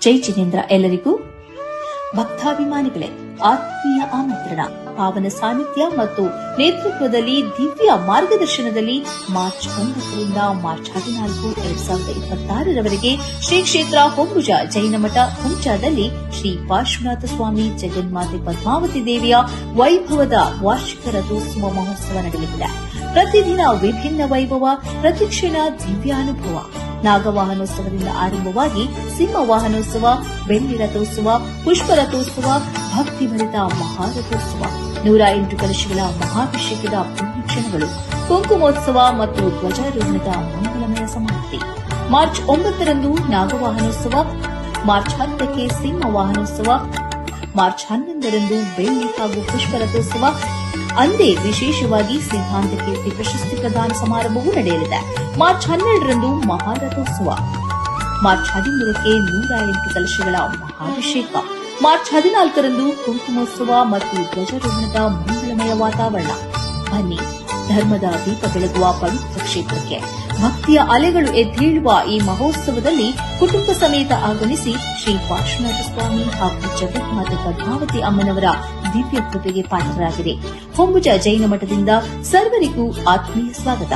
ಜೈ ಜಿನೇಂದ್ರ. ಎಲ್ಲರಿಗೂ ಭಕ್ತಾಭಿಮಾನಿಗಳೇ, ಆತ್ಮೀಯ ಆಮಂತ್ರಣ. ಪಾವನ ಸಾನ್ನಿಧ್ಯ ಮತ್ತು ನೇತೃತ್ವದಲ್ಲಿ ದಿವ್ಯ ಮಾರ್ಗದರ್ಶನದಲ್ಲಿ ಮಾರ್ಚ್ 9ರಿಂದ ಮಾರ್ಚ್ 14, 2026ರವರೆಗೆ ಶ್ರೀ ಕ್ಷೇತ್ರ ಹೊಂಬುಜ ಜೈನ ಮಠ ಹುಂಚಾದಲ್ಲಿ ಶ್ರೀ ಪಾರ್ಶ್ವನಾಥ ಸ್ವಾಮಿ ಜಗನ್ಮಾತೆ ಪದ್ಮಾವತಿ ದೇವಿಯ ವೈಭವದ ವಾರ್ಷಿಕ ರಥೋತ್ಸವ ಮಹೋತ್ಸವ ನಡೆಯಲಿದೆ. ಪ್ರತಿದಿನ ವಿಭಿನ್ನ ವೈಭವ, ಪ್ರತಿಕ್ಷಣ ದಿವ್ಯಾನುಭವ. ನಾಗವಾಹನೋತ್ಸವದಿಂದ ಆರಂಭವಾಗಿ ಸಿಂಹವಾಹನೋತ್ಸವ, ಬೆಳ್ಳಿ ರಥೋತ್ಸವ, ಪುಷ್ಪ ರಥೋತ್ಸವ, ಭಕ್ತಿಭರಿತ ಮಹಾರಥೋತ್ಸವ, 108 ಕಲಶಗಳ ಮಹಾಭಿಷೇಕದ ಪುಣ್ಯಕ್ಷಣಗಳು, ಕುಂಕುಮೋತ್ಸವ ಮತ್ತು ಧ್ವಜಾರೋಹಣದ ಮಂಗಲಮಯ ಸಮಾಪ್ತಿ. ಮಾರ್ಚ್ 9ರಂದು ನಾಗವಾಹನೋತ್ಸವ, ಮಾರ್ಚ್ 10ಕ್ಕೆ ಸಿಂಹವಾಹನೋತ್ಸವ, ಮಾರ್ಚ್ 11ರಂದು ಬೆಳ್ಳಿ ಹಾಗೂ ಪುಷ್ಪ ರಥೋತ್ಸವ. ಅಂದೇ ವಿಶೇಷವಾಗಿ ಸಿದ್ಧಾಂತ ಕೀರ್ತಿ ಪ್ರಶಸ್ತಿ ಪ್ರದಾನ ಸಮಾರಂಭವೂ ನಡೆಯಲಿದೆ. ಮಾರ್ಚ್ 12ರಂದು ಮಹಾರಥೋತ್ಸವ, ಮಾರ್ಚ್ 13ಕ್ಕೆ 108 ಕಲಶಗಳ ಮಹಾಭಿಷೇಕ, ಮಾರ್ಚ್ 14ರಂದು ಕುಂಕುಮೋತ್ಸವ ಮತ್ತು ಧ್ವಜಾರೋಹಣದ ಮಂಗಳಮಯ ವಾತಾವರಣ. ಬನ್ನಿ, ಧರ್ಮದ ದೀಪ ಬೆಳಗುವ ಪವಿತ್ರ ಕ್ಷೇತ್ರಕ್ಕೆ ಭಕ್ತಿಯ ಅಲೆಗಳು ಎದ್ದೇಳುವ ಈ ಮಹೋತ್ಸವದಲ್ಲಿ ಕುಟುಂಬ ಸಮೇತ ಆಗಮಿಸಿ ಶ್ರೀ ಪಾರ್ಶ್ವನಾಥ ಸ್ವಾಮಿ ಹಾಗೂ ಜಗನ್ಮಾತೆ ಪದ್ಮಾವತಿ ಅಮ್ಮನವರ ದಿವ್ಯ ಕೃಪೆಗೆ ಪಾತ್ರರಾಗಿದೆ. ಹೊಂಬುಜ ಜೈನ ಮಠದಿಂದ ಸರ್ವರಿಗೂ ಆತ್ಮೀಯ ಸ್ವಾಗತ.